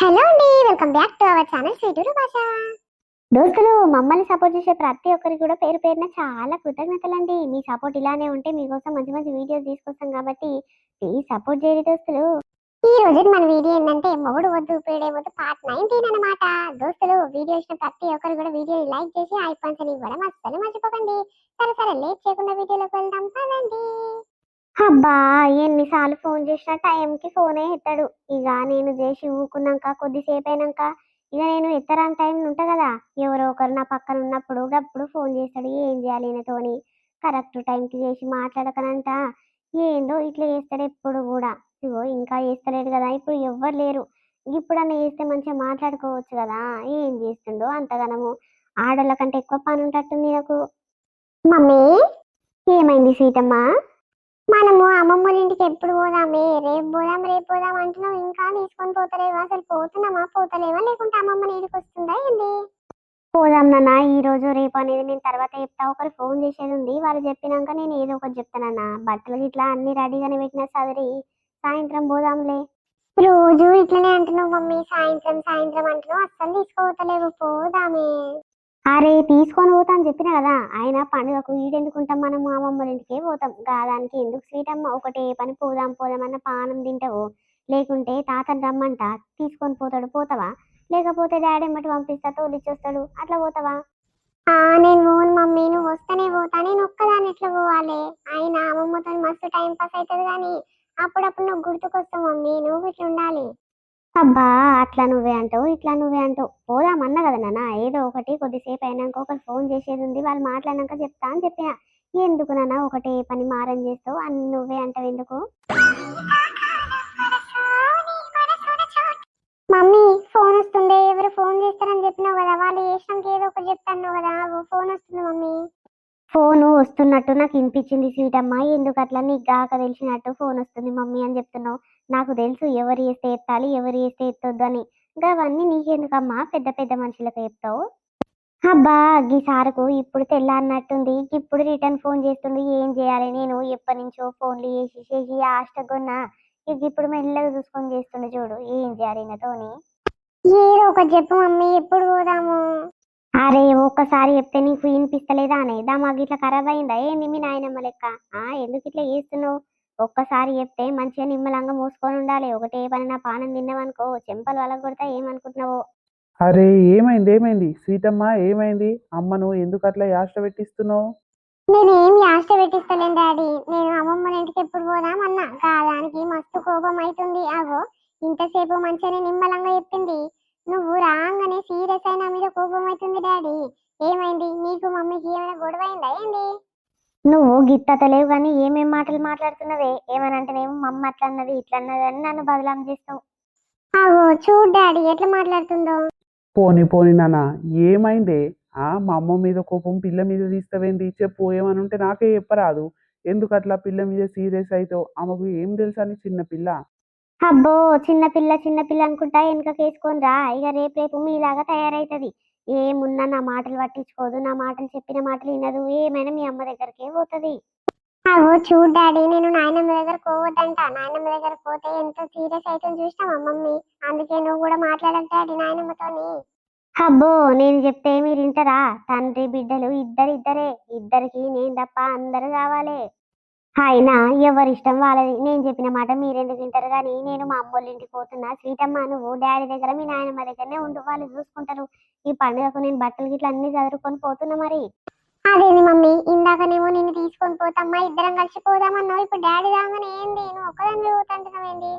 Hello అండి, welcome back to our channel శ్రీటూరు భాష. దోస్తులు, మమ్మల్ని సపోర్ట్ చేసే ప్రతి ఒక్కరికి కూడా పేరు పేరున చాలా కృతజ్ఞతలండి. మీ సపోర్ట్ ఇలానే ఉంటే మీకోసం మంచి మంచి వీడియోస్ తీసుకొస్తాం కాబట్టి ప్లీజ్ సపోర్ట్ చేయరు దోస్తులు. ఈ రోజు మన వీడియో ఏంటంటే మొగుడు వద్దు పేడే వద్దు పార్ట్ 19 అన్నమాట. దోస్తులు, వీడియో ఇచ్చిన ప్రతి ఒక్కరు కూడా వీడియోని లైక్ చేసి ఐకాన్స్ అని ఇవ్వడం అస్సలు మర్చిపోకండి. సరే సరే, లేట్ చేయకుండా వీడియోలోకి వెళ్దాం పదండి. అబ్బా, ఎన్నిసార్లు ఫోన్ చేసినా టైంకి ఫోనే ఎత్తాడు. ఇక నేను చేసి ఊకున్నాక కొద్దిసేపు అయినాక ఇక నేను ఎత్తరాని టైం ఉంటా కదా, ఎవరో ఒకరు నా పక్కన ఉన్నప్పుడు అప్పుడు ఫోన్ చేస్తాడు. ఏం చేయాలి ఈయనతోని? కరెక్ట్ టైంకి చేసి మాట్లాడకనంట ఏందో ఇట్లా చేస్తాడు ఎప్పుడు కూడా. ఇగో ఇంకా చేస్తలేడు కదా, ఇప్పుడు ఎవ్వరు లేరు. ఇప్పుడన్నా చేస్తే మంచిగా మాట్లాడుకోవచ్చు కదా. ఏం చేస్తుండో అంతగానము. ఆడోళ్ళ కంటే ఎక్కువ పని ఉంటట్టుంది నాకు. మమ్మీ, ఏమైంది సీతమ్మ? మనము అమ్మమ్మ వాళ్ళ ఇంటికి ఎప్పుడు పోదామే? రేపు పోదాం అంటున్నావు, ఇంకా తీసుకొని పోతలేవా? అసలు పోతున్నామా పోతలేవా, లేకుంటే అమ్మమ్మ నీడికి వస్తుందా ఏంది? పోదాం నాన్న, ఈ రోజు రేపు అనేది నేను తర్వాత చెప్తా. ఒకరు ఫోన్ చేసేది ఉంది, వాళ్ళు చెప్పినాక నేను ఏదో ఒకటి చెప్తానన్నా. బట్టలు ఇట్లా అన్ని రెడీగానే పెట్టినా సదరి సాయంత్రం పోదాంలే. రోజు ఇట్లనే అంటున్నావు మమ్మీ, సాయంత్రం సాయంత్రం అంటున్నావు, అస్సలు తీసుకోవతలేవు. పోదామే. అరే తీసుకొని పోతా అని చెప్పినా కదా. ఆయన పండుగకు ఈడెందుకుంటాం, మనము అమ్మమ్మ ఇంటికే పోతాం. దానికి ఎందుకు స్వీట్ అమ్మ, ఒకటే పని పోదాం పోదాం అన్న పానం తింటావు. లేకుంటే తాతని రమ్మంట తీసుకొని పోతాడు, పోతావా? లేకపోతే డాడీ ఎమ్మటి పంపిస్తా తోలిచ్చొస్తాడు, అట్లా పోతావా? నేను పోను మమ్మీ, నువ్వు వస్తేనే పోతా. నేను ఒక్కదాన్ని ఎట్లా పోవాలి? ఆయన అమ్మమ్మతో మస్తు టైం పాస్ అవుతుంది కానీ అప్పుడప్పుడు నువ్వు గుర్తుకొస్తావు మమ్మీ, నువ్వు ఇట్లా ఉండాలి. అబ్బా, అట్లా నువ్వే అంటావు ఇట్లా నువ్వే అంటావు. పోదామన్నా కదా నాన్న, ఏదో ఒకటి కొద్దిసేపు అయినాక ఒకరు ఫోన్ చేసేది ఉంది, వాళ్ళు మాట్లాడినాక చెప్తా అని చెప్పిన. ఎందుకు నాన్న ఒకటే పని మారం చేస్తావు, అన్ని నువ్వే అంటావు ఎందుకు? మమ్మీ, ఫోన్ వస్తుంది. ఎవరు ఫోన్ చేస్తారని చెప్పినావు కదా, వాళ్ళు చేసినాక ఏదో ఒకటి చెప్తాను కదా. ఫోన్ వస్తుంది మమ్మీ. ఫోను వస్తున్నట్టు నాకు వినిపించింది స్వీటమ్మ. ఎందుకు అట్లా నీకు గాక తెలిసినట్టు ఫోన్ వస్తుంది మమ్మీ అని చెప్తున్నావు? నాకు తెలుసు ఎవరు చేస్తే ఎత్తాలి, ఎవరు చేస్తే ఎత్తొద్దు అని. ఇంకా అవన్నీ నీకెందుకమ్మా, పెద్ద పెద్ద మనుషులకు చెప్తావు? అబ్బా, గీ సారుకు ఇప్పుడు తెల్లారినట్టుంది, ఇప్పుడు రిటర్న్ ఫోన్ చేస్తుంది. ఏం చేయాలి నేను? ఎప్పటి నుంచో ఫోన్లు చేసి చేసి ఆష్టగొన్నా. ఇక ఇప్పుడు మెల్లగా చూసుకొని చేస్తుండే చూడు. ఏం చేయాలి ఈయనతోని? ఏదో ఒకటి చెప్పు మమ్మీ, ఎప్పుడు పోదాము? అరే, ఒక్కసారి చెప్తే నీకు వినిపిస్తలేదా అనే దామాకు ఇట్లా ఖరాబ్ అయిందా ఏంది మీ నాయనమ్మ లెక్క? ఎందుకు ఇట్లా చేస్తున్నావు? ఒక్కసారి చెప్తే మంచిగా నిమ్మలంగా మూసుకొని ఉండాలి. ఒకటే పని నా పానం తిన్నావనుకో చెంపలు వలగొడతా. ఏమనుకుంటున్నావు? అరే, ఏమైంది ఏమైంది సీతమ్మ, ఏమైంది? అమ్మను ఎందుకు అట్లా యాష్ట పెట్టిస్తున్నావు? నేనేం యాష్ట పెట్టిస్తలేను డాడీ. నేను అమ్మమ్మ ఇంటికి ఎప్పుడు పోదామన్నా దానికి మస్తు కోపం అవుతుంది. అగో, ఇంతసేపు మంచిగానే నిమ్మలంగా చెప్పింది, నువ్వు రాగానే సీరియస్ అయినా మీద కోపం అవుతుంది డాడీ. ఏమైంది? నీకు మమ్మీకి ఏమైనా గొడవ అయిందా ఏంది? నువ్వు గిత్తతలేవు కానీ ఏమేం మాటలు మాట్లాడుతున్నావే? ఏమనంటేనేమో మమ్మ అట్లా అన్నది ఇట్లా అన్నది అని నన్ను బదలాం చేస్తావు. అగో చూడు డాడీ ఎట్లా మాట్లాడుతుందో. పోని పోని నాన్న, ఏమైందే? మా అమ్మ మీద కోపం పిల్ల మీద తీస్తావేంది? చెప్పు, ఏమని ఉంటే నాకే చెప్పరాదు. ఎందుకు అట్లా పిల్ల మీద సీరియస్ అవుతావు? ఆమెకు ఏం తెలుసా అని? చిన్న పిల్ల. అబ్బో, చిన్నపిల్ల చిన్నపిల్ల అనుకుంటా వెనకకేసుకొని రా. ఇక రేపు రేపు మీలాగా తయారైతుంది. ఏమున్నా నా మాటలు పట్టించుకోదు, నా మాటలు చెప్పిన మాటలు వినదు. ఏమైనా మీ అమ్మ దగ్గరకే పోతుంది. అవో చూడు డాడీ, నేను నాయనమ్మ దగ్గర పోవద్దంట. నాయనమ్మ దగ్గర పోతే ఎంత సీరియస్ అయితే చూసినావా మమ్మీ? అందుకే నువ్వు కూడా మాట్లాడకు డాడీ నాయనమ్మతోని. అబ్బో, నేను చెప్తే మీరు వింటారా? తండ్రి బిడ్డలు ఇద్దరిద్దరే, ఇద్దరికి నేను తప్ప అందరూ కావాలి. అయినా ఎవరిష్టం వాళ్ళది. నేను చెప్పిన మాట మీరెందుకు వింటారు కానీ నేను మా అమ్మోళ్ళ ఇంటికి పోతున్నా. స్వీటమ్మ, నువ్వు డాడీ దగ్గర మీ నాయనమ్మ దగ్గరనే ఉండు, వాళ్ళు చూసుకుంటారు. ఈ పండుగకు నేను బట్టలు గిట్ల అన్ని చదువుకొని పోతున్నా మరి. అదేంది మమ్మీ, ఇందాకనేమో నిన్ను తీసుకొని పోతామ్మా ఇద్దరం కలిసి పోదామన్నావు, ఇప్పుడు డాడీ రాగానే ఏంది నువ్వు ఒక్కదాన్ని పోతాంటున్నావేంది?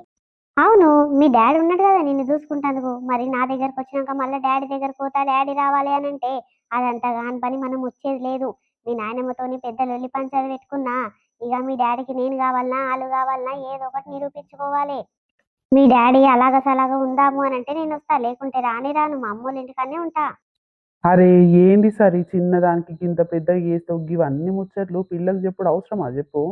అవును, మీ డాడీ ఉన్నాడు కదా నిన్ను చూసుకుంటాందుకు. మరి నా దగ్గరకు వచ్చినాక మళ్ళీ డాడీ దగ్గరకు పోతా, డాడీ రావాలి అని అంటే అదంతా కాని పని. మనం వచ్చేది లేదు. మీ నాయనమ్మతోని పెద్ద లొల్లి పంచాలు పెట్టుకున్నా. ఇక మీ డాడీకి నేను కావాలన్నా వాళ్ళు కావాలన్నా ఏదో ఒకటి నిరూపించుకోవాలి. మీ డాడీ అలాగ సలాగా ఉందాము అని అంటే నేను వస్తా, లేకుంటే రాని రాను, మా అమ్మోళ్ళ ఇంటికనే ఉంటా. అరే, ఏంది సరే చిన్నదానికి ఇంత పెద్దగా చేస్తావు? ఇవన్నీ ముచ్చట్లు పిల్లలకు చెప్పుడు అవసరమా చెప్పు?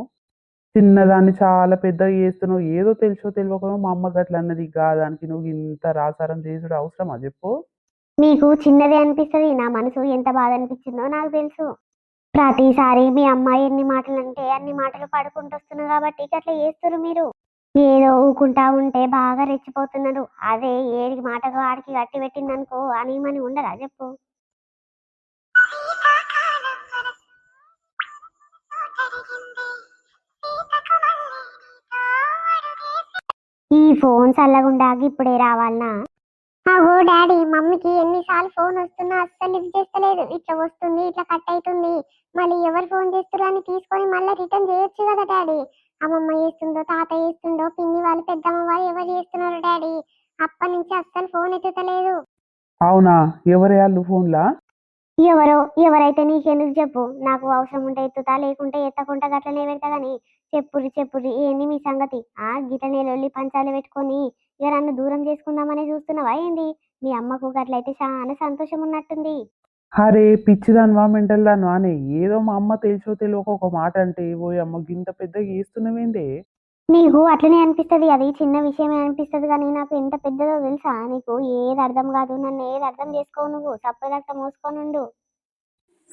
చిన్నదాన్ని చాలా పెద్దగా చేస్తున్నావు. ఏదో తెలుసో తెలియకనో మా అమ్మ గట్ల అన్నది, దానికి నువ్వు ఇంత రాసారం చేసుడు అవసరమా చెప్పు? మీకు చిన్నదే అనిపిస్తుంది, నా మనసు ఎంత బాధ అనిపించిందో నాకు తెలుసు. ప్రతిసారి మీ అమ్మాయి ఎన్ని మాటలు అంటే అన్ని మాటలు పడుకుంటూ వస్తున్నారు కాబట్టి అట్లా చేస్తారు మీరు. ఏదో ఊకుంటా ఉంటే బాగా రెచ్చిపోతున్నారు. అదే ఏడికి మాటకు ఆడికి గట్టి పెట్టిందనుకో అని ఉండరా చెప్పు. ఈ ఫోన్ చల్లగుండా ఇప్పుడే రావాలనా? అగో డాడీ, మమ్మీకి ఎన్నిసార్లు ఫోన్ వస్తున్నా అస్సలు లిఫ్ట్ చేస్తలేదు. ఇట్లా వస్తుంది, ఇట్లా కట్ అవుతుంది. మళ్ళీ ఎవరు ఫోన్ చేస్తున్నారు అని తీసుకొని మళ్ళీ రిటర్న్ చేయొచ్చు కదా డాడీ. అమ్మమ్మ చేస్తుందో, తాత చేస్తుండో, పిన్ని వాళ్ళు, పెద్దమ్మ వాళ్ళు ఎవరు చేస్తున్నారు డాడీ. అప్పటి నుంచి అస్సలు ఫోన్ ఎత్తుతలేదు. అవునా? ఎవరే వాళ్ళు ఫోన్లా? ఎవరో ఎవరైతే నీకెందుకు చెప్పు. నాకు అవసరం ఉంటే ఎత్తుతా, లేకుంటే ఎత్తకుండా గట్లనే పెడతా గాని. చెప్పుర్రి ఏంది మీ సంగతి? గిట్లనే లొల్లి పంచాలు పెట్టుకొని ఇక నన్ను దూరం చేసుకుందామని చూస్తున్నావా ఏంది? మీ అమ్మకు గట్లయితే చాలా సంతోషం ఉన్నట్టుంది. అరే పిచ్చిదానివా మెంటల్ దానివా అని ఏదో మా అమ్మ తెలిసో తెలియక ఒక మాట అంటే ఓ అమ్మ గింత పెద్దగా చేస్తున్నావేందే? నీకు అట్లనే అనిపిస్తది. అది చిన్న విషయమే అనిపిస్తది గానీ నాకు ఎంత పెద్దదో తెలుసా నీకు? ఏది అర్థం కాదు. నన్ను ఏది అర్థం చేసుకోవు నువ్వు. సప్పుడక్క మూసుకొనుండు.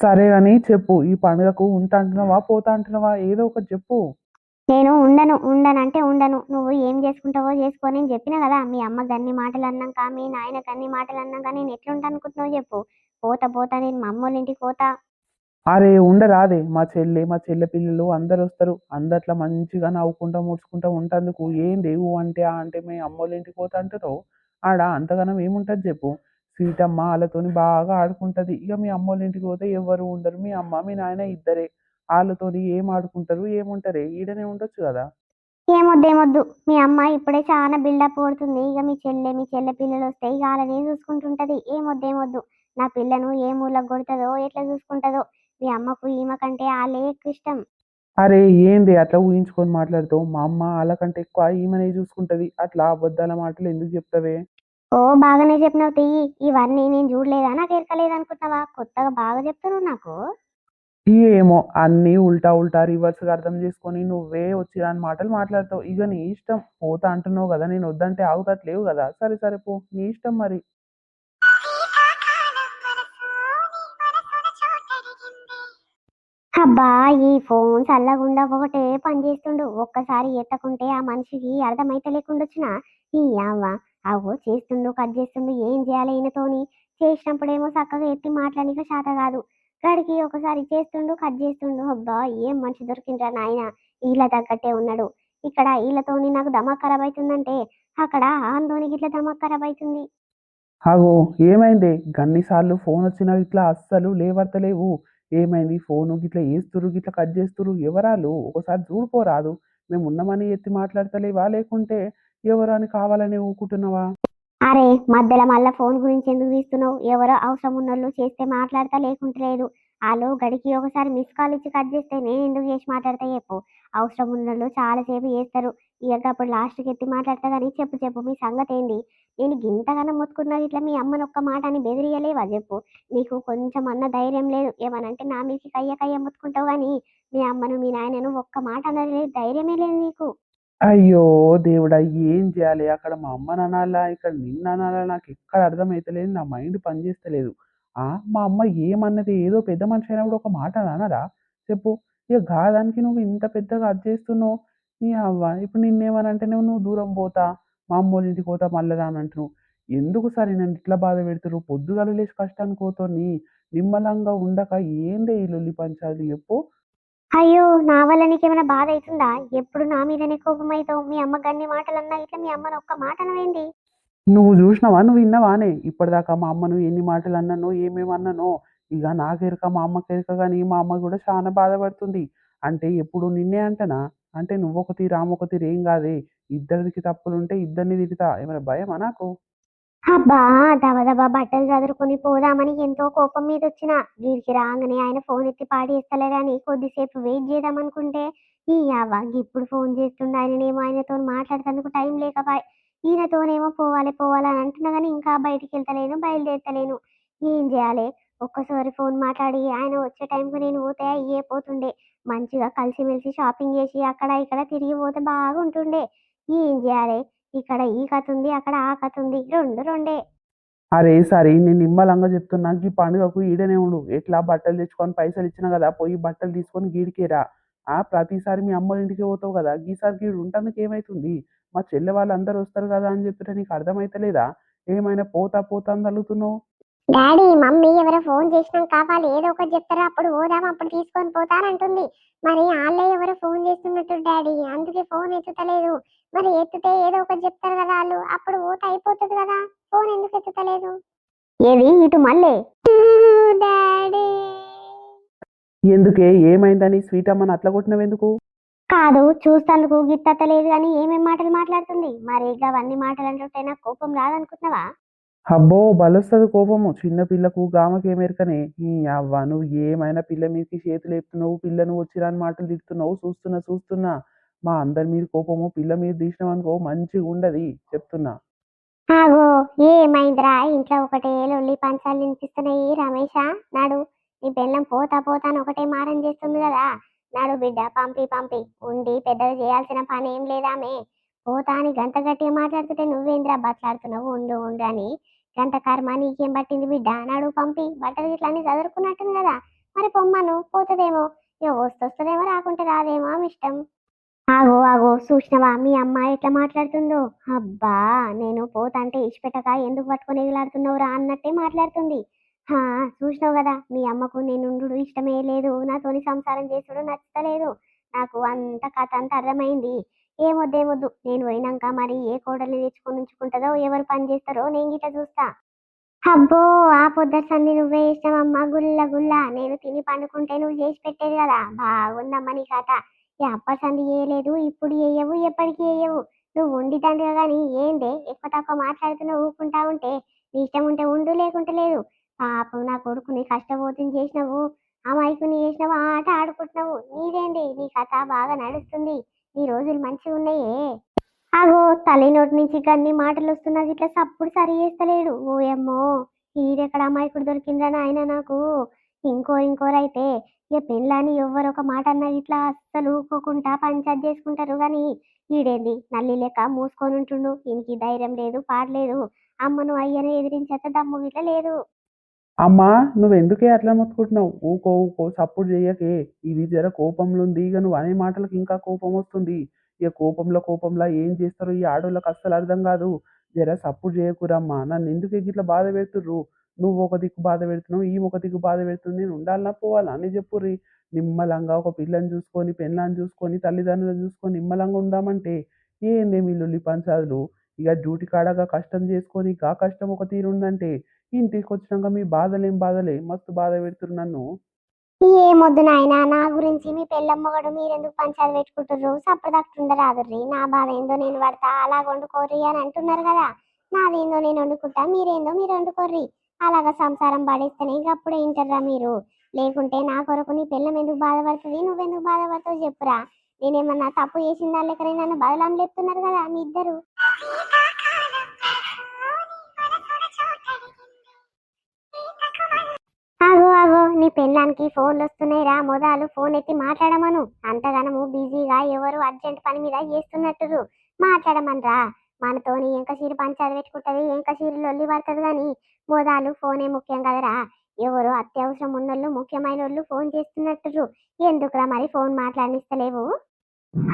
సరే అని చెప్పు. ఈ పండుగకు ఉంటా అంటున్నావా పోతా అంటున్నావా ఏదో ఒకటి చెప్పు. నేను ఉండనంటే ఉండను. నువ్వు ఏం చేసుకుంటావో చేసుకో. నేను చెప్పినా కదా, మీ అమ్మ గన్ని మాటలు అన్నాక, మీ నాయన గన్ని మాటలు అన్నాక నేను ఎట్లుంటా అనుకుంటున్నావు చెప్పు. పోతా నేను మా అమ్మోళ్ళ ఇంటికి పోతా. అరే ఉండరాదే మా చెల్లె పిల్లలు అందరు వస్తారు. అందట్లా మంచిగా నవ్వుకుంటా ముడుచుకుంటా ఉంటందుకు ఏంది ఊ అంటే ఆ అంటే మీ అమ్మోళ్ళ ఇంటికి పోతా అంటారు. ఆడ అంతగానం ఏముంటది చెప్పు. సీతమ్మ వాళ్ళతోని బాగా ఆడుకుంటది. ఇక మీ అమ్మోళ్ళ ఇంటికి పోతే ఎవరు ఉండరు. మీ అమ్మ మీ నాయన ఇద్దరే. వాళ్ళతోని ఏం ఆడుకుంటారు ఏముంటారే ఈడనే ఉండొచ్చు కదా. ఏమొద్దు. మీ అమ్మ ఇప్పుడే చాలా బిల్డప్ కొడుతుంది. ఇక మీ చెల్లె పిల్లలు వస్తే ఇక వాళ్ళనే చూసుకుంటుంటది. ఏమొద్దు. నా పిల్లను ఏ మూలకు కొడుతుందో, ఎట్లా చూసుకుంటుందో. మీ అమ్మకు ఈమె కంటే వాళ్ళే ఎక్కువ ఇష్టం. అరే ఏంది అట్లా ఊహించుకొని మాట్లాడుతావు? మా అమ్మ వాళ్ళకంటే ఎక్కువ ఈమెనే చూసుకుంటది. అట్లా అబద్ధాల మాటలు ఎందుకు చెప్తావే? ఓ బాగానే చెప్పినావు తియ్యి. ఇవన్నీ నేను చూడలేదా, నాకు ఎరకలేదు అనుకుంటున్నావా? కొత్తగా బాగా చెప్తున్నావు నాకు. ఏమో అన్నీ ఉల్టా ఉల్టా రివర్స్‌గా అర్థం చేసుకొని నువ్వే వచ్చి రాని మాటలు మాట్లాడతావు. ఇక నీ ఇష్టం. పోతా అంటున్నావు కదా! నేను వద్దంటే ఆగుతట్లేవు కదా! సరే పో. నీ ఇష్టం మరి. అబ్బా, ఈ ఫోన్ చల్లగుండా ఒకటే పని చేస్తుండు. ఒక్కసారి ఎత్తకుంటే ఆ మనిషికి అర్థమైతే లేకుండొచ్చిన. ఈ అవ్వ అవ్వో చేస్తుండు, కట్ చేస్తుండు. ఏం చేయాలి ఈయనతోని? చేసినప్పుడేమో చక్కగా ఎత్తి మాట్లాడనిక శాత కాదు. గడికి ఒకసారి చేస్తుండు, కట్ చేస్తుండు. అబ్బా, ఏం మనిషి దొరికిండ్రా నాయన. ఈల తగ్గట్టే ఉన్నాడు. ఇక్కడ ఈలతోని నాకు దమాక్ ఖరాబ్ అవుతుందంటే అక్కడ ఆందోని గిట్ల దమాక్ ఖరాబ్ అవుతుంది. అగో ఏమైందే? గన్ని సార్లు ఫోన్ వచ్చినా ఇట్లా అస్సలు లేవర్తలేవు. ఏమైంది? ఫోను గిట్ల ఏస్తుర్రు, గిట్ల కట్ చేస్తుర్రు. ఎవరాళ్ళు? ఒకసారి చూడుకోరాదు. మేమున్నమని ఎత్తి మాట్లాడతలేవా? లేకుంటే ఎవరో అని కావాలని ఊకుంటున్నావా? అరే, మధ్యలో మళ్ళా ఫోన్ గురించి ఎందుకు తీస్తున్నావు? ఎవరో అవసరం ఉన్నోళ్ళు చేస్తే మాట్లాడతా, లేకుంటే లేదు. ఆళ్ళు గడికి ఒకసారి మిస్ కాల్ ఇచ్చి కట్ చేస్తే నేను ఎందుకు చేసి మాట్లాడతా చెప్పు. అవసరం ఉన్నోళ్ళు చాలాసేపు చేస్తారు. ఇక అప్పుడు లాస్ట్కి ఎత్తి మాట్లాడతా కానీ చెప్పు మీ సంగతి ఏంది? నేను గింతగానం మొత్తుకున్నా ఇట్లా మీ అమ్మని ఒక్క మాట అని బెదిరియలేవా చెప్పు. నీకు కొంచెం అన్న ధైర్యం లేదు. ఏమనంటే నా మీదకి కయ్య మొత్తుకుంటావు కానీ మీ అమ్మను మీ నాయనను ఒక్క మాట అన్నది లేదు, ధైర్యమే లేదు నీకు. అయ్యో దేవుడా! ఏం జేయాలి? అక్కడ మా అమ్మననాలా? ఇక్కడ నిన్ననాలా? నాకెక్కడ అర్థమైతలేదు. నా మైండ్ పనిజేస్తలేదు. మా అమ్మ ఏమన్నది? ఏదో పెద్ద మనిషి అయినప్పుడు ఒక మాట అనరా? చెప్పు. ఇక గాదానికి నువ్వు ఇంత పెద్దగా అది జేస్తున్నావు. నీయవ్వ ఇప్పుడు నిన్నేమనంటేనేమో నువ్వు దూరం పోతా, మా అమ్మోళ్ళింటికి పోతా మళ్ళా రానంటున్నావు. ఎందుకు సరే నన్ను ఇట్లా బాధ పెడుతుర్రు? పొద్దుగాల లేసి కష్టానికి పోతోని నిమ్మలంగా ఉండక ఏందే ఈ లొల్లి పంచాలు చెప్పు? అయ్యో, నా వల్ల నీకేమైనా బాధ అవుతుందా? ఎప్పుడు నా మీదనే కోపం అవుతావు. మీ అమ్మ గన్ని మాటలు అన్నా ఇట్లా మీ అమ్మని ఒక్క మాట అనవేంది? నువ్వు జూషినవా? నువ్వు ఇన్నవానే? ఇప్పటిదాకా మా అమ్మను ఎన్ని మాటలన్నానో, ఏమేమన్నానో, ఇగ నాకెరక, మా అమ్మకెరక గాని, మా అమ్మ గూడా చానా బాధపడుతుంది. అంటే ఎప్పుడు నిన్నే అంటనా? అంటే నువ్వొక తీరు, ఆమొక తీరు ఏం గాదే. ఇద్దరిదికి తప్పులుంటే ఇద్దరిని తిడతా. ఏమైనా భయమా నాకు? అబ్బా, దబదబా బట్టలు చదురుకొని పోదామని ఎంతో కోపం మీద వచ్చిన. వీడికి రాగానే ఆయన ఫోన్ ఎత్తి పాడేస్తలేదని కొద్దిసేపు వెయిట్ చేద్దామనుకుంటే ఈ అవ్వ ఇప్పుడు ఫోన్ చేస్తుండే. ఆయననేమో ఆయనతో మాట్లాడేందుకు టైం లేకపాయ్. ఈయనతోనేమో పోవాలి అని అంటున్నా కానీ ఇంకా బయటికి వెళ్తలేను, బయలుదేరతలేను. ఏం చేయాలి? ఒక్కసారి ఫోన్ మాట్లాడి ఆయన వచ్చే టైంకి నేను పోతే అయ్యే పోతుండే. మంచిగా కలిసిమెలిసి షాపింగ్ చేసి అక్కడ ఇక్కడ తిరిగి పోతే బాగుంటుండే. ఏం చేయాలి? ఇక్కడ ఈ కథ ఉంది, అక్కడ ఆ కథ ఉంది. రెండు రెండే. అరే సరే నేను నిమ్మలంగా చెప్తున్నా. గీ పండుగకు ఈడనే ఉండు. ఎట్లా బట్టలు తెచ్చుకొని పైసలిచ్చినా గదా! పోయి బట్టలు తీసుకొని గీడికే రా. ప్రతిసారి మీ అమ్మోళ్ళ ఇంటికి పోతావు కదా, ఈసారి గీడు ఉంటానికి ఏమైతుంది? మా చెల్లె వాళ్ళందరూ వస్తారు కదా అని చెప్పితే నీకు అర్థమైతలేదా? ఏమైనా పోతా పోతా అని తలుగుతున్నావు? డాడీ మమ్మీ ఎవరో ఫోన్ చేసినాక వాళ్ళు ఏదో ఒకటి చెప్తారు, అప్పుడు పోదాం, అప్పుడు తీసుకొని పోతానంటుంది. మరి వాళ్ళే ఎవరో ఫోన్ చేస్తున్నట్టు డాడీ, అందుకే ఫోన్ ఎత్తుతలేదు. మరి ఎత్తితే ఏదో ఒకటి చెప్తారు కదా వాళ్ళు, అప్పుడు పోతే అయిపోతుంది కదా. ఫోన్ ఎందుకు ఎత్తుతలేదు? ఏది ఇటు మళ్ళీ డాడీ. ఎందుకే ఏమైందని స్వీట్ అమ్మని అట్లా కొట్టినవెందుకు? కాదు చూస్తాందుకు గిత్తలేదు కానీ ఏమేం మాటలు మాట్లాడుతుంది. మరి ఇక అవన్నీ మాటలు అంటుంటే నాకు కోపం రాదనుకుంటున్నావా? అబ్బో బలొస్తది కోపము చిన్న పిల్లకు గామకేమెరకనే. ఈ అవ్వ నువ్వు ఏమైనా పిల్ల మీదకి చేతులు లేపుతున్నావు, పిల్లను వచ్చిరాని మాటలు తిడుతున్నావు, చూస్తున్నా చూస్తున్నా. మా అందరి మీద కోపము పిల్ల మీద తీసినావనుకో మంచిగా ఉండది చెప్తున్నా. ఆగో ఏమైందిరా, ఇంట్లో ఒకటే లొల్లి పంచాలు వినిపిస్తున్నాయి. రమేష నాడు, నీ బెల్లం పోతా పోతా అని ఒకటే మారం చేస్తుంది కదా. నాడు బిడ్డ పంపి పంపి ఉండి పెద్దగా చేయాల్సిన పని ఏం లేదామే. పోతా అని గంట గట్టిగా మాట్లాడుతుంటే నువ్వేంద్రా బట్లాడుతున్నావు, ఉండు ఉండు అని. గంట కర్మ నీకేం పట్టింది బిడ్డ, నాడు పంపి బట్టలు ఇట్లా అన్ని చదువుకున్నట్టుంది కదా. మరి పొమ్మను పోతుందేమో, ఇక వస్తొస్తుందేమో, రాకుంటే రాదేమో ఆమె ఇష్టం. ఆగో ఆగో చూసినవా మీ అమ్మ ఎట్లా మాట్లాడుతుందో. అబ్బా నేను పోతంటే ఇచ్చిపెట్టక ఎందుకు పట్టుకొని ఎగులాడుతున్నావురా అన్నట్టే మాట్లాడుతుంది. హా చూసినావు కదా, మీ అమ్మకు నేను ఇష్టమే లేదు, నాతోని సంసారం చేసుడు నచ్చలేదు. నాకు అంత కథ అంతా అర్థమైంది. ఏమొద్దు నేను పోయినాక మరి ఏ కోడల్ని తెచ్చుకొని ఉంచుకుంటుందో, ఎవరు పని చేస్తారో నేను గిట్ట చూస్తా. అబ్బో ఆ పొద్దు సంది నువ్వే ఇష్టమమ్మా, గుల్ల గుల్ల నేను తిని పండుకుంటే నువ్వు చేసి పెట్టేది కదా. బాగుందమ్మా నీ కథ. అప్పటి సంది చేయలేదు, ఇప్పుడు చేయవు, ఎప్పటికీ చేయవు. నువ్వు ఉండి తండ్రిగా కానీ ఏందే ఎక్కువ తక్కువ మాట్లాడుతున్నావు ఊకుంటా ఉంటే. నీ ఇష్టం ఉంటే ఉండు, లేకుంటే లేదు. పాపం నా కొడుకుని కష్టపోతుంది చేసినావు, అమాయకుని చేసినావు, ఆ ఆట ఆడుకుంటున్నావు. నీదేంది నీ కథ బాగా నడుస్తుంది, నీ రోజులు మంచిగా ఉన్నాయే. అగో తల్లి నోటి నుంచి గన్ని మాటలు వస్తున్నది, ఇట్లా సప్పుడు సరి చేస్తలేడు. ఓయమ్మో ఈడెక్కడ అమాయకుడు దొరికిందని ఆయన నాకు. ఇంకోరైతే ఇక పెళ్ళాని ఎవ్వరు ఒక మాట అన్నది ఇట్లా అస్సలు ఊకోకుండా పంచాయత్ చేసుకుంటారు కానీ, ఈడేంది నల్లి లెక్క మూసుకొని ఉంటుండు. ఈయనకి ధైర్యం లేదు, పాడలేదు. అమ్మను అయ్యను ఎదిరించేంత దమ్ము గిట్ల లేదు. అమ్మా నువ్వెందుకే అట్లా మొత్తుకుంటున్నావు? ఊకో ఊకో సప్పుడు చెయ్యకే. ఇది జర కోపంలో ఉంది. ఇక నువ్వు అనే మాటలకు ఇంకా కోపం వస్తుంది. ఇక కోపంలో ఏం చేస్తారో ఈ ఆడోళ్ళకి అస్సలు అర్థం కాదు. జర సప్పుడు చేయకురమ్మా. నన్ను ఎందుకు ఇట్లా బాధ పెడుతుర్రు? నువ్వు ఒక దిక్కు బాధ పెడుతున్నావు, ఈమె ఒక దిక్కు బాధ పెడుతుంది. నేను ఉండాలన్నా పోవాలా అని చెప్పుర్రి. నిమ్మలంగా ఒక పిల్లని చూసుకొని, పెళ్ళాన్ని చూసుకొని, తల్లిదండ్రులను చూసుకొని నిమ్మలంగా ఉందామంటే ఏంది మీ లొల్లి పంచాదులు? ఇక డ్యూటీ కాడగా కష్టం చేసుకొని గా కష్టం ఒక తీరుందంటే, ఇంటికొచ్చినాక మీ బాధలేం బాధలే మస్తు బాధ పెడుతుర్రు నన్ను. ఏమొద్దు నాయనా, నా గురించి మీ పెళ్ళమ్మగడు మీరెందుకు పంచాలు పెట్టుకుంటుర్రు, సప్పదక్కుండరాదుర్రి. నా బాధ ఏందో నేను పడతా, అలా వండుకోర్రి అని అంటున్నారు కదా. నాదేందో నేను వండుకుంటా, మీరేందో మీరు వండుకోర్రి. అలాగా సంసారం పడేస్తేనే ఇక అప్పుడే ఇంటర్రా మీరు. లేకుంటే నా కొరకు నీ పెళ్ళం ఎందుకు బాధపడుతుంది, నువ్వెందుకు బాధపడతావు చెప్పురా. నేనేమన్నా తప్పు చేసిన లెక్కనే నన్ను బదలాం లేపుతున్నారు కదా మీ ఇద్దరు. ఆగో ఆగో నీ పెళ్ళానికి ఫోన్లు వస్తున్నాయిరా, మొదలు ఫోన్ ఎత్తి మాట్లాడమను. అంతగానము బిజీగా ఎవరు అర్జెంట్ పని మీద చేస్తున్నట్టు మాట్లాడమనరా. మనతోని ఎంకసీరు పంచాది పెట్టుకుంటది, ఎంకసీరు లొల్లి పడుతుంది కానీ మొదలు ఫోనే ముఖ్యం కదరా. ఎవరు అత్యవసరం ఉన్నోళ్ళు, ముఖ్యమైన వాళ్ళు ఫోన్ చేస్తున్నట్టు. ఎందుకురా మరి ఫోన్ మాట్లాడిస్తలేవు?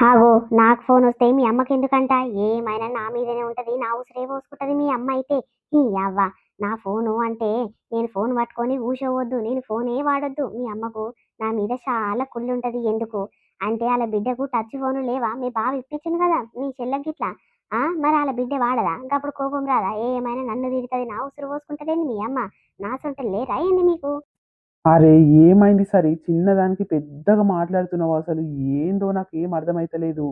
ఆగో నాకు ఫోన్ వస్తే మీ అమ్మకి ఎందుకంట? ఏమైనా నా మీదనే ఉంటది, నా ఉసిరే పోసుకుంటది మీ అమ్మ అయితే. ఈ అవ్వ నా ఫోను అంటే నేను ఫోన్ పట్టుకొని కూర్చోవద్దు, నేను ఫోనే వాడొద్దు. మీ అమ్మకు నా మీద చాలా కుళ్ళు ఉంటది. ఎందుకు అంటే వాళ్ళ బిడ్డకు టచ్ ఫోను లేవా? మీ బావ ఇప్పించింది కదా మీ చెల్లెకి ఇట్లా. మరి వాళ్ళ బిడ్డ వాడదా? ఇంకప్పుడు కోపం రాదా? ఏమైనా నన్ను తిడుతుంది, నా ఉసురు పోసుకుంటదేంది మీ అమ్మ? నా సొంత లేరా ఏంది మీకు? అరే ఏమైంది సరే చిన్నదానికి పెద్దగా మాట్లాడుతున్నావు అసలు ఏందో నాకు ఏం అర్థమైతలేదు.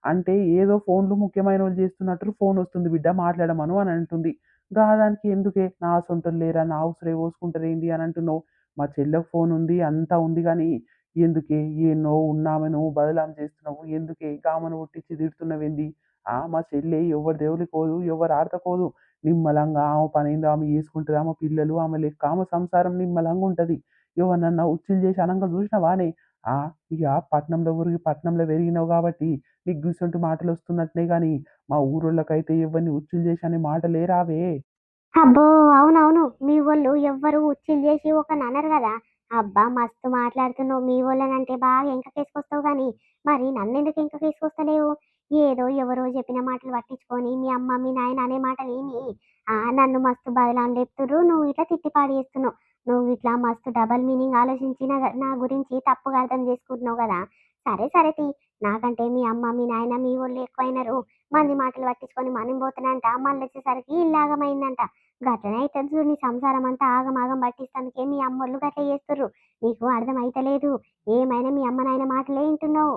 అంటే ఏదో ఫోన్లు ముఖ్యమైన వాళ్ళు చేస్తున్నట్టు ఫోన్ వస్తుంది బిడ్డ మాట్లాడమను అని అంటుంది. దానికి ఎందుకే నా సొంతం లేరా నా ఉసిరే పోసుకుంటారు ఏంది అని అంటున్నావు. మా చెల్లెకు ఫోన్ ఉంది అంతా ఉంది కానీ ఎందుకే ఏనో ఉన్నామెను బదలాం చేస్తున్నావు, ఎందుకే గామను పుట్టించి తిడుతున్నావేంది? మా చెల్లె ఎవరి దేవుడికి పోదు, ఎవరు ఆడతకోదు. నిమ్మలంగా ఆమె పని ఏందో ఆమె చేసుకుంటుంది, ఆమె పిల్లలు ఆమె లెక్క ఆమె సంసారం నిమ్మలంగా ఉంటుంది. ఎవరినన్నా ఉచ్చులు చేసి అనంగా చూసినావానే? ఆ ఇక పట్నంలో ఊరికి పట్నంలో పెరిగినావు కాబట్టి నీకు గుసొంటి మాటలు వస్తున్నట్లే కానీ మా ఊరోళ్ళకైతే ఎవరిని ఉచ్చులు చేసి అనే మాటలే రావే. అబ్బో అవునవును, మీ వాళ్ళు ఎవ్వరు ఉచ్చిలు చేసి ఒక అనరు కదా. అబ్బా మస్తు మాట్లాడుతున్నావు. మీ వాళ్ళనంటే బాగా ఎంకకేసుకొస్తావు గాని మరి నన్నెందుకు ఎంకకేసుకొస్తలేవు? ఏదో ఎవరో చెప్పిన మాటలు పట్టించుకొని మీ అమ్మ మీ నాయన అనే మాటలు విని నన్ను మస్తు బదలాన్ని లేపుతుర్రు. నువ్వు ఇట్లా తిట్టిపాడు చేస్తున్నావు. నువ్వు ఇట్లా మస్తు డబల్ మీనింగ్ ఆలోచించి నా గురించి తప్పుగా అర్థం చేసుకుంటున్నావు కదా. సరే సరే తీ. నాకంటే మీ అమ్మ మీ నాయన మీ వాళ్ళు ఎక్కువైనారు. మంది మాటలు పట్టించుకొని మనం పోతానంట మళ్ళీ వచ్చేసరికి ఇల్లాగమైందంట. గట్లనే అయితది చూడు నీ సంసారం అంతా ఆగమాగం పట్టిస్తానికే మీ అమ్మోళ్ళు గట్ల చేస్తుర్రు. నీకు అర్థమైతలేదు. ఏమైనా మీ అమ్మ నాయన మాటలే వింటున్నావు.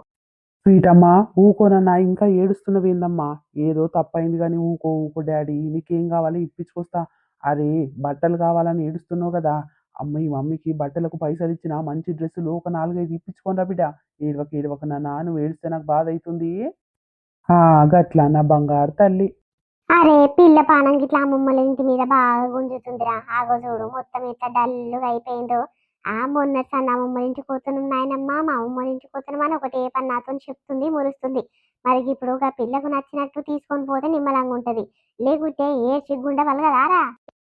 స్వీటమ్మా ఊకోనన్నా ఇంకా ఏడుస్తున్నవేందమ్మా? ఏదో తప్పయింది గాని ఊకో ఊకో డాడీ నీకేం కావాలి ఇప్పించుకొస్తా. అరే బట్టలు కావాలని ఏడుస్తున్నావు కదా! ఈ మమ్మీకి బట్టలకు పైసలిచ్చినా మంచి డ్రెస్సులు ఒక 4, 5 ఇప్పించుకోనిరా బిడ్డ. ఏడవకు ఏడవకు నాన్న నువ్వు ఏడిస్తే నాకు బాధైతుంది. ఆ! గట్లా నా బంగారు తల్లి. అరే పిల్ల పానం గిట్లా అమ్మమ్మల ఇంటి మీద బాగా గుంజుతుందిరా. ఆగో చూడు మొత్తం ఎట్లా డల్లుగా అయిపోయిందో. మొన్నటి సన్న అమ్మమ్మల ఇంటికి పోతున్నాం నాయనమ్మ, మా అమ్మమ్మల ఇంటికి పోతున్నాం అని ఒకటే పని నాతో చెప్తుంది, మురుస్తుంది. మరి ఇప్పుడు ఆ పిల్లకు నచ్చినట్టు తీసుకొని పోతే నిమ్మలంగా ఉంటది. లేకుంటే ఏ సిగ్గుండ వలగదారా.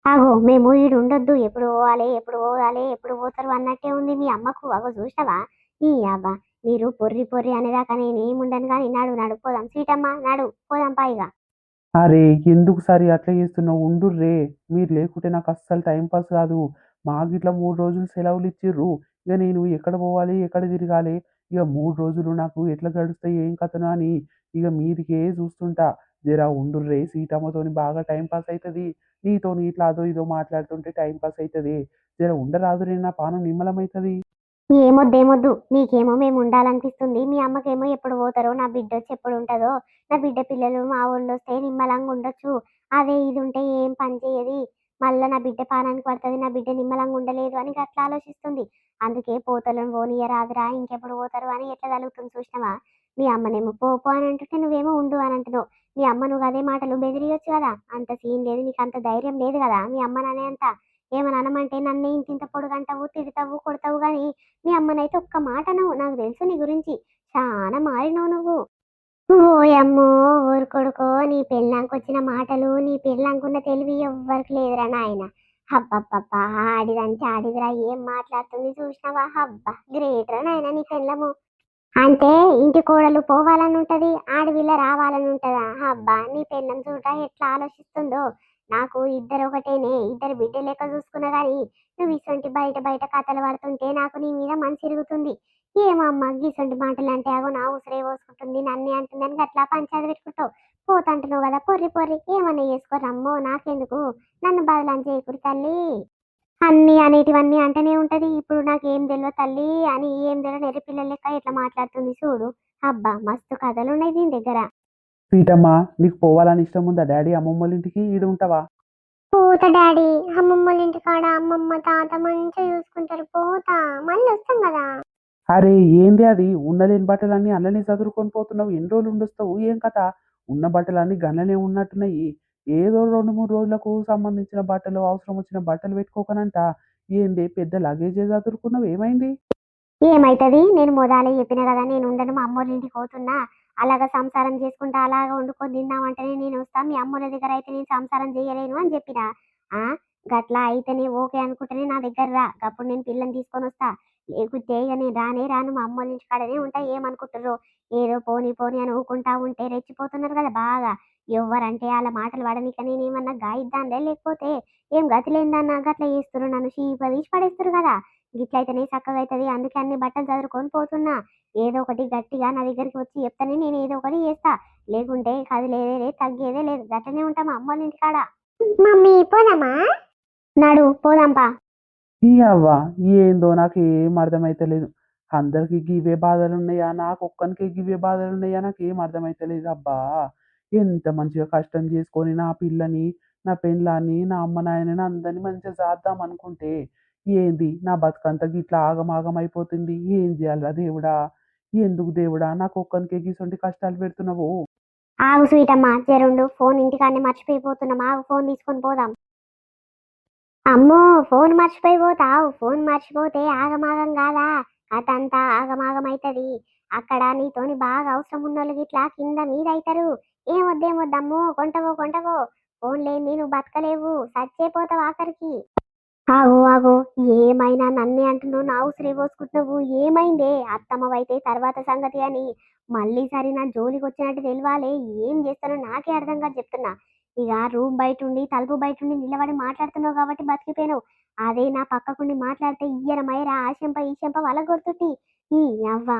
అగో మేము ఈడు ఉండొద్దు, ఎప్పుడు పోవాలి ఎప్పుడు పోవాలి ఎప్పుడు పోతారు అన్నట్టే ఉంది మీ అమ్మకు. అగో చూసినావా? ఈ అబ్బా మీరు పొర్రి పొర్రి అనేదాకా నేను ఏముండను కానీ నడు నడు పోదాం సీటమ్మ, నడు పోదాం పైగా. అరే ఎందుకు సారి అట్లా చేస్తున్నావు? ఉండుర్రే. మీరు లేకుంటే నాకు అస్సలు టైం పాస్ కాదు. మాకిట్లా 3 రోజులు సెలవులు ఇచ్చిర్రు. ఇక నేను ఎక్కడ పోవాలి? ఎక్కడ తిరగాలి? ఇక 3 రోజులు నాకు ఎట్లా గడుస్తాయి? ఏం కథనో అని ఇక మీదికే చూస్తుంటా. జర ఉండుర్రే సీతమ్మతోని బాగా టైం పాస్ అయితది. నీతోని ఇట్లా అదో ఇదో మాట్లాడుతుంటే టైం పాస్ అయితది. జర ఉండరాదురే నా పానం నిమ్మలమైతది. ఏమొద్దేమొద్దు, నీకేమో మేము ఉండాలనిపిస్తుంది. మీ అమ్మకేమో ఎప్పుడు పోతారో, నా బిడ్డ వచ్చి ఎప్పుడు ఉంటుందో, నా బిడ్డ పిల్లలు మా ఊళ్ళో వస్తే నిమ్మలంగా ఉండొచ్చు. అదే ఇది ఉంటే ఏం పని చేయది. మళ్ళీ నా బిడ్డ పానానికి పడుతుంది, నా బిడ్డ నిమ్మలంగా ఉండలేదు అని గట్లా ఆలోచిస్తుంది. అందుకే పోతలను పోనీయరాదురా, ఇంకెప్పుడు పోతారు అని ఎట్లా తలుగుతుంది చూసినావా? మీ అమ్మనేమో పో పో అని అంటుంటే నువ్వేమో ఉండు అని అంటున్నావు. మీ అమ్మ నువ్వు అదే మాటలు బెదిరియొచ్చు కదా. అంత సీన్ లేదు, నీకు అంత ధైర్యం లేదు కదా మీ అమ్మననే అంత. ఏమని అనమంటే నన్నే ఇంత పొడుగంటావు, తిడతావు, కొడతావు గాని మీ అమ్మనైతే ఒక్క మాట అనవు. నాకు తెలుసు నీ గురించి. చాలా మారినావు నువ్వు. ఓయమ్మో ఊరుకొడుకో, నీ పెళ్ళాంకొచ్చిన మాటలు, నీ పెళ్ళాంకున్న తెలివి ఎవ్వరికి లేదురా నాయన. అబ్బబ్బబ్బా ఆడిదంటే ఆడిదిరా, ఏం మాట్లాడుతుంది చూసినావా? అబ్బా గ్రేట్ రా నాయన నీ పెళ్ళము. అంటే ఇంటి కోడలు పోవాలని ఉంటది, ఆడవిల్ల రావాలని ఉంటదా? అబ్బా నీ పెళ్ళం చూడ ఎట్లా ఆలోచిస్తుందో. నాకు ఇద్దరు ఒకటేనే, ఇద్దరు బిడ్డ లెక్క చూసుకున్నా గాని నువ్వు ఇసొంటి బయట బయట కథలు పడుతుంటే నాకు నీ మీద మనసు ఇరుగుతుంది. ఏమమ్మా గిసొంటి మాటలు అంటే అగో నా ఉసిరే పోసుకుంటుంది, నన్నే అంటుందని గట్లా పంచాయతీ పెట్టుకుంటావు. పోతంటున్నావు కదా పొర్రి పొర్రి ఏమన్నా చేసుకోరమ్మో, నాకెందుకు. నన్ను బదలాం చేయకుడు తల్లి. అన్నీ అనేటివన్నీ అంటనే ఉంటది. ఇప్పుడు నాకేం తెల్వదు తల్లి అని ఏం తెలవని ఎర్రి పిల్లల లెక్క ఎట్లా మాట్లాడుతుంది చూడు. అబ్బా మస్తు కథలున్నాయి దీని దగ్గర. స్వీటమ్మా నీకు పోవాలని ఇష్టం ఉందా డాడీ అమ్మమ్మోళ్ళ ఇంటికి? ఈడ ఉంటావా? పోతా డాడీ. అమ్మమ్మల ఇంటికాడ అమ్మమ్మ తాత మంచిగా చూసుకుంటారు. పోతా మళ్ళీ వస్తాం కదా. అరే ఏంది అది? ఉండలేని బట్టలన్నీ అందులోనే సదురుకొని పోతున్నావు. ఎన్ని రోజులు ఉండొస్తావు? ఏం కథ? ఉన్న బట్టలన్నీ గన్లనే ఉన్నట్టున్నాయి. ఏదో 2, 3 రోజులకు సంబంధించిన బట్టలు, అవసరం వచ్చిన బట్టలు పెట్టుకోకనంట. ఏంది పెద్ద లగేజే సదురుకున్నావు ఏమైంది? ఏమైతది, నేను మొదలే చెప్పిన కదా నేను ఉండను, మా అమ్మోళ్ళ ఇంటికి పోతున్నా. అలాగా సంసారం చేసుకుంటా అలాగా వండుకొని తిందామంటేనే నేను వస్తా. మీ అమ్మోళ్ళ దగ్గర అయితే నేను సంసారం చేయలేను అని చెప్పిన. ఆ గట్లా అయితేనే ఓకే అనుకుంటేనే నా దగ్గర రా, అప్పుడు నేను పిల్లని తీసుకొని వస్తా. లేకుంటే ఇక నేను రానే రాను, మా అమ్మోళ్ళ ఇంటి కాడనే ఉంటా. ఏమనుకుంటారో ఏదో పోనీ పోనీ అని ఊకుంటా ఉంటే రెచ్చిపోతున్నారు కదా బాగా. ఎవరంటే వాళ్ళ మాటలు పడనిక నేను ఏమన్నా గాయిద్దాంలే, లేకపోతే ఏం గతి లేదన్నా గట్లా చేస్తున్నారు, నన్ను చీప తీసి పడేస్తారు కదా. గిట్లయితేనే చక్కగా అవుతుంది. అందుకే అన్ని బట్టలు చదురుకొని పోతున్నా. ఏదో ఒకటి గట్టిగా నా దగ్గరికి వచ్చి చెప్తానే నేను ఏదో ఒకటి చేస్తా. లేకుంటే కదిలేదే లేదు, తగ్గేదే లేదు. గట్టనే ఉంటాం మా అమ్మోళ్ళ ఇంటికాడ. మమ్మీ పోదామా? నడు పోదాంపా. ఈ అవ్వ ఏందో నాకు ఏం అర్థమైతలేదు. అందరికి గివే బాధలున్నాయా? నాకొక్కనికే గివే బాధలున్నాయా? నాకేం అర్థమైతలేదు. అబ్బా! ఎంత మంచిగా కష్టం చేసుకొని నా పిల్లని, నా పెళ్ళాన్ని, నా అమ్మ నాయనని అందరిని మంచిగా సాద్దాం అనుకుంటే, ఏంది నా బతుకంతా గిట్లా ఆగమాగం అయిపోతుంది. ఏం చేయాలిరా దేవుడా? ఎందుకు దేవుడా నాకొక్కనికే గిసొంటి కష్టాలు పెడుతున్నావు? ఆగు స్వీటమ్మా జరుండు, ఫోన్ ఇంటికాడనే మర్చిపోయిపోతున్నాం. ఆగు ఫోన్ తీసుకొని పోదాం. అమ్మో ఫోన్ మర్చిపోయిపోతావు. ఫోన్ మర్చిపోతే ఆగమాగం కాదా, అదంతా ఆగమాగం అవుతుంది. అక్కడ నీతోని బాగా అవసరం ఉన్నోళ్ళు గిట్లా కింద మీద అవుతారు. ఏమొద్దేమొద్దమ్మో, కొంటవో కొంటవో. ఫోన్ లేని నువ్వు బతకలేవు, సచ్చేపోతావు ఆఖరికి. ఆగో ఆగో, ఏమైనా నన్నే అంటున్నావు, నా ఉసిరి పోసుకుంటున్నావు, ఏమైందే? అత్తమ్మవైతే తర్వాత సంగతి అని మళ్ళీసారి నా జోలికి వచ్చినట్టు తెలియాలి. ఏం చేస్తానో నాకే అర్థం కాదు చెప్తున్నా. ఇక రూమ్ బయట ఉండి తలుపు బయట ఉండి నిలబడి మాట్లాడుతున్నావు కాబట్టి బతికిపోయినావు. అదే నా పక్కకుండి మాట్లాడితే ఇయ్యరమైరా ఆ చెంప ఈ చెంప వలగొడుతుంది. ఈ అవ్వ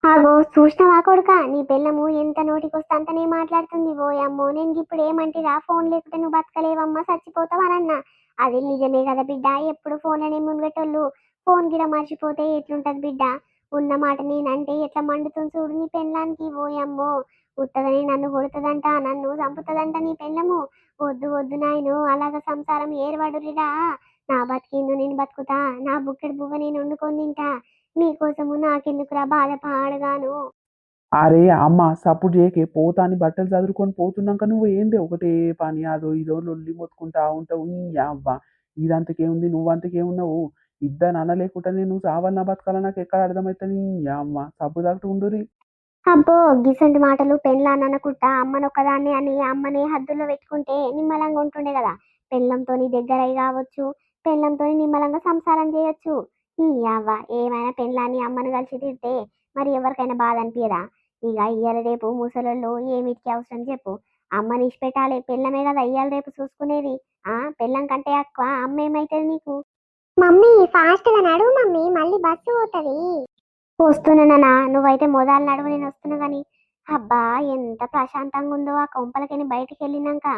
ఆగో, చూసినవా కొడుక, నీ పిల్లము ఎంత నోటికొస్తే అంతనే మాట్లాడుతుంది. ఓయమ్మో, నేను ఇప్పుడు ఏమంటిరా, ఫోన్ లేకుంటే నువ్వు బతకలేవమ్మా, చచ్చిపోతావనన్నా. అది నిజమే కదా బిడ్డ, ఎప్పుడు ఫోన్లనే మునిగేటోళ్ళు ఫోన్ గిడ మర్చిపోతే ఎట్లుంటది బిడ్డ? ఉన్న మాట నేనంటే ఎట్లా మండుతుంది చూడు నీ పెళ్ళానికి. ఓయమ్మో, ఉత్తదని నన్ను కొడుతుందంట, నన్ను చంపుతుందంట నీ పెళ్ళము. వద్దు వద్దు నాయను, అలాగ సంసారం ఏర్పడురిరా. నా బతికిందు నేను బతుకుతా, నా బుక్కెడు బువ్వ నేను వండుకొని తింటా. మీకోసము నాకెందుకురా బాధ పాడగాను. అరే అమ్మ సప్పుడు చేయకే, పోతా అని బట్టలు చదురుకొని పోతున్నాక నువ్వు ఏంది ఒకటే పని అదో ఇదో లొల్లి మొత్తుకుంటా ఉంటావు. ఈ అవ్వ ఇదంతకేముంది, నువ్వంతకేమున్నావు? ఇద్దరు అనలేకుండా నేను సావన్నా బతకాల నాకు ఎక్కడ అర్థమవుతుంది? ఈ అమ్మ సబ్బు దాకా ఉండురి. అబ్బో, గిసంటి మాటలు పెళ్ళాన్ననుకుంటా అమ్మనొక్కదాన్ని అని అమ్మని హద్దుల్లో పెట్టుకుంటే నిమ్మలంగా ఉంటుండే కదా. పెళ్ళంతోని దగ్గరై కావచ్చు, పెళ్ళంతోని నిమ్మలంగా సంసారం చేయొచ్చు. ఈ అవ్వ, ఏమైనా పెళ్ళాన్ని అమ్మను కలిసి తిడితే మరి ఎవరికైనా బాధ అనిపించదా? ఇక ఇయ్యాల రేపు ముసలోళ్ళు ఏమిటికి అవసరం చెప్పు. అమ్మని ఇచ్చిపెట్టాలి, పెళ్ళమే కదా ఇయ్యాల రేపు చూసుకునేది. పెళ్ళం కంటే ఎక్కువ అమ్మ ఏమైతుంది నీకు? మమ్మీ ఫాస్ట్ గా నడువు మమ్మీ, మళ్ళీ బస్సు పోతుంది. వస్తున్నానా, నువ్వైతే మొదలు నడువు, నేను వస్తున్నా గాని. అబ్బా, ఎంత ప్రశాంతంగా ఉందో ఆ కొంపలకని బయటికి వెళ్ళినాక.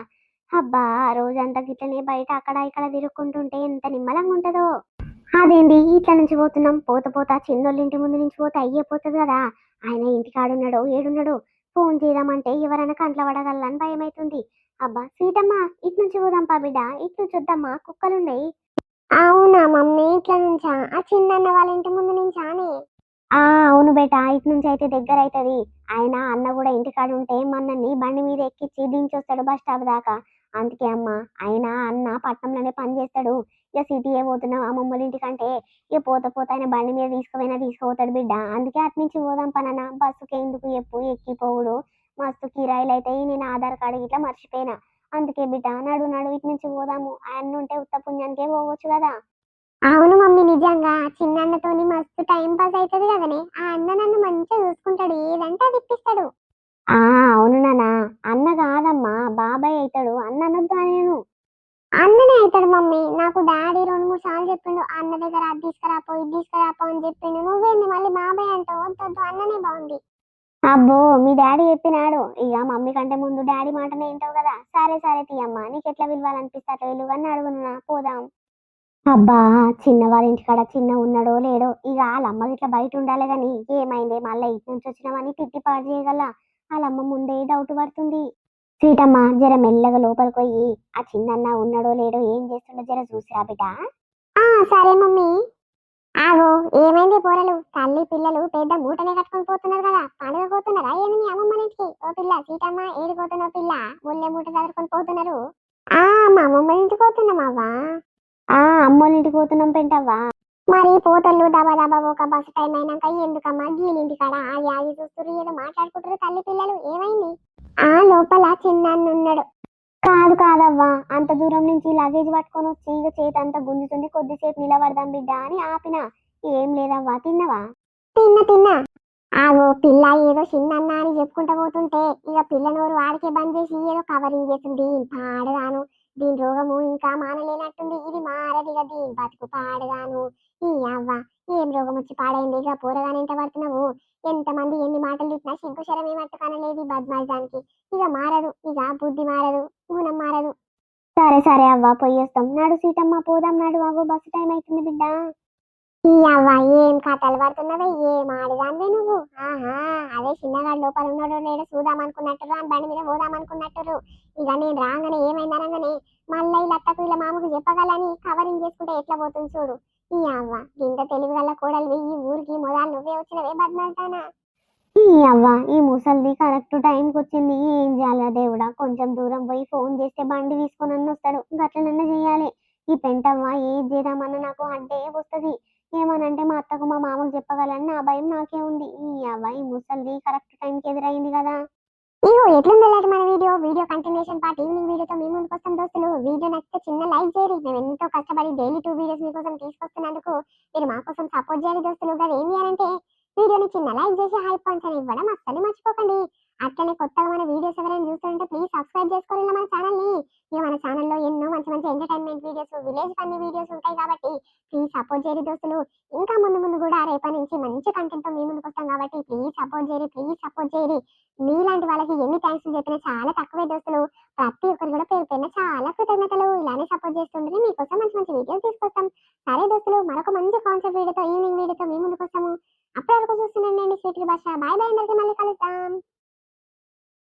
అబ్బా, రోజంతా గిట్లనే బయట అక్కడ ఇక్కడ తిరుక్కుంటుంటే ఎంత నిమ్మలంగా ఉంటుందో. అదేంటి ఇట్లా నుంచి పోతున్నాం, పోత పోతా చిన్నోళ్ళ ఇంటి ముందు నుంచి పోతే అయ్యేపోతుంది కదా. ఆయన ఇంటికాడున్నాడో ఏడున్నాడో, ఫోన్ చేద్దామంటే ఎవరైనా కంట్ల పడగలని భయం అవుతుంది. అబ్బా సీతమ్మ, ఇటు నుంచి పోదాంపా బిడ్డ, ఇటు నుంచి వద్దమ్మా, కుక్కలున్నాయి. అవునా మమ్మీ, ఇట్లా నుంచా? ఆ చిన్న వాళ్ళ ఇంటి ముందు నుంచానే? ఆ అవును బేటా, ఇటు నుంచి అయితే దగ్గర అవుతుంది. ఆయన అన్న కూడా ఇంటికాడ ఉంటే మనల్ని బండి మీద ఎక్కించి దించొస్తాడు బస్ స్టాప్ దాకా. అందుకే అమ్మ, ఆయన అన్న పట్నంలోనే పని చేస్తాడు. ఇక సిటీ ఏ పోతున్నావు అమ్మమ్మల ఇంటికంటే, ఇక పోత పోత ఆయన బండి మీద తీసుకుపోయినా తీసుకుపోతాడు బిడ్డ. అందుకే అటు నుంచి పోదాం పనన్న, బస్సుకి ఎందుకు ఎప్పు ఎక్కిపోవుడు, మస్తు కిరాయిలు అవుతాయి. నేను ఆధార్ కార్డు ఇట్లా మర్చిపోయినా. అందుకే బిడ్డ, నడు నడు, ఇటు నుంచి పోదాము. ఆయన ఉంటే ఉత్త పుణ్యానికే పోవచ్చు కదా. అవును మమ్మీ, నిజంగా చిన్నన్నతోని మస్తు టైం పాస్ అవుతుంది కదనే. ఆ అన్న నన్ను మంచిగా చూసుకుంటాడు, ఏదంటే అది ఇప్పిస్తాడు. ఆ అవును నానా, అన్న కాదమ్మా బాబాయ్ అవుతాడు, అన్న అనొద్దు అని నేను. అన్ననే అవుతాడు మమ్మీ, నాకు డాడీ 2 3 సార్లు చెప్పిండు అన్న దగ్గర అది తీసుకురాపో ఇది తీసుకురాపో అని చెప్పిండు. నువ్వేంది మళ్ళీ బాబాయ్ అంటావు? వద్దొద్దు, అన్ననే బాగుంది. అబ్బో, మీ డాడీ చెప్పినాడు. ఇక మమ్మీ కంటే ముందు డాడీ మాటనే వింటావు కదా. సరే సరే తీయమ్మా, నీకు ఎట్లా పిలవాలనిపిస్తే అట్లా విలువ అని అడుగునా, పోదాం. అబ్బా, చిన్నవారి ఇంటికాడ చిన్న ఉన్నాడో లేడో, ఇక వాళ్ళమ్మ ఇట్లా బయట ఉండాలి గాని ఏమైంది మళ్ళీ ఇటు నుంచి వచ్చినామని తిట్టి పాడు చేయగల. వాళ్ళమ్మ ముందే డౌట్ పడుతుంది. సీతమ్మ, జర మెల్లగా లోపలికి పోయి ఆ చిన్నన్న ఉన్నాడో లేడో ఏం చేస్తుండో జర చూసిరా బిడ్డ. సరే మమ్మీ. ఆగో, ఏమైంది పోరలు, తల్లి పిల్లలు పెద్ద మూటనే కట్టుకొని పోతున్నారు కదా, పండుగ పోతున్నారా ఏంది మీ అమ్మమ్మ ఇంటికి? ఓ పిల్ల సీతమ్మ, ఏడిపోతున్నావు పిల్ల, ముల్లె మూట చదువుకొని పోతున్నారు. మా అమ్మమ్మ ఇంటికి పోతున్నాం అవ్వా. అమ్మోళ్ళ ఇంటికి పోతున్నాం పెంటవ్వా. మరి పోతళ్ళు దబా దబా ఒక బస్సు టైం అయినాక ఎందుకమ్మా గీలింటి కాడ ఆగి ఆగి చూస్తురు, ఏదో మాట్లాడుకుంటారు తల్లి పిల్లలు, ఏమైంది? లోపల చిన్న ఉన్నాడు. కాదు కాదవ్వా, అంత దూరం నుంచి లగేజ్ పట్టుకొని వచ్చి ఇక చేతి అంతా గుంజుతుంది, కొద్దిసేపు నిలబడదాం బిడ్డ అని ఆపిన. ఏం లేదవ్వా, తిన్నవా? తిన్నా తిన్నా. పిల్ల ఏదో చిన్నన్న అని చెప్పుకుంటా పోతుంటే ఇక పిల్ల నోరు వాడికే బంద్ చేసి ఏదో కవరింగ్ చేస్తుంది. పాడగాను, దీని రోగము ఇంకా మానలేనట్టుంది, ఇది మారది ఇక దీని బతుకు పాడగాను. ఈ అవ్వ, ఏం రోగం వచ్చి పాడైంది? ఇక పోరగానే ఎంత పడుతున్నావు? ఎంతమంది ఎన్ని మాటలు తిట్టినా సిగ్గు శరం ఏమట్టు కనలేదు ఈ బద్మాయిదానికి. ఇక మారదు, ఇక బుద్ధి మారదు, గుణం మారదు. సరే సరే అవ్వ, పోయేస్తాం. నడు సీతమ్మ, పోదాం నడు. అవ్వ బస్సు టైం అవుతుంది బిడ్డ. ఈ అవ్వ, ఏం కథలు పడుతున్నవే, ఏం ఆడిదానివే నువ్వు. అదే చిన్నగాడు లోపల ఉన్నాడో లేడో చూద్దాం అనుకున్నట్టు అని బండి మీద పోదాం అనుకున్నట్టు. ఇక నేను రాగానే ఏమైంది అనగానే మళ్ళీ ఈ లత్తకు ఇలా మామకు చెప్పగలని కవరింగ్ చేసుకుంటే ఎట్లా పోతుంది చూడు. ఈ అవ్వ, ఇంత తెలివి గల కోడలివి, ఈ ఊరికి మొదలు నువ్వే వచ్చినవే బద్మాయితానా. ఈ అవ్వ, ఈ ముసలిది కరెక్ట్ టైంకి వచ్చింది. ఏం చేయాలా దేవుడా, కొంచెం దూరం పోయి ఫోన్ చేస్తే బండి తీసుకొని వస్తాడు, గట్లనన్నా చేయాలి. ఈ పెంటవ్వ ఏది చేద్దామన్నా నాకు అడ్డే వస్తుంది. ఏమనంటే మా అత్తకు మా మామకు చెప్పగలని నా భయం నాకే ఉంది. ఈ అవ్వ, ఈ ముసలిది కరెక్ట్ టైంకి ఎదురైంది కదా. ఇగో ఎట్లుందో లేదు మన వీడియో కంటిన్యూషన్ పార్ట్ ఈవినింగ్ వీడియోతో మీ ముందుకు వస్తాం దోస్తులు. వీడియో నచ్చితే చిన్న లైక్ చేయరు. మేము ఎంతో కష్టపడి డైలీ 2 వీడియోస్ మీకోసం తీసుకొస్తున్నందుకు మీరు మా కోసం సపోర్ట్ చేయాలి దోస్తులు. అది ఏం చేయాలంటే వీడియోని చిన్న లైక్ చేసి హై పాయింట్స్ అని ఇవ్వడం అస్సలు మర్చిపోకండి. అట్లనే కొత్తగా మన వీడియోస్ ఎవరైనా చూస్తుంటే ప్లీజ్ సబ్స్క్రైబ్ చేసుకోండి మన ఛానల్ని. ఇక మన ఛానల్లో ఎన్నో మంచి మంచి entertainment videos, village funny videos ఉంటాయి కాబట్టి ప్లీజ్ సపోర్ట్ చేయరు దోస్తులు. ఇంకా ముందు ముందు కూడా రేపటి నుంచి మంచి కంటెంట్తో మీ ముందుకు వస్తాం కాబట్టి ప్లీజ్ సపోర్ట్ చేయరు. మీలాంటి వాళ్ళకి ఎన్ని థ్యాంక్స్ చెప్పినా చాలా తక్కువే దోస్తులు. ప్రతి ఒక్కరు కూడా పేరు పేరున చాలా కృతజ్ఞతలు. ఇలానే సపోర్ట్ చేస్తుంటే మీకోసం మంచి మంచి వీడియోస్ తీసుకొస్తాం. సరే దోస్తులు, మరొక మంచి కాన్సెప్ట్ వీడియోతో ఈవినింగ్ వీడియోతో మీ ముందుకు వస్తాము. అప్పటి వరకు చూస్తుండండి స్వీట్ భాష. బాయ్ బాయ్ అందరికీ. మళ్ళీ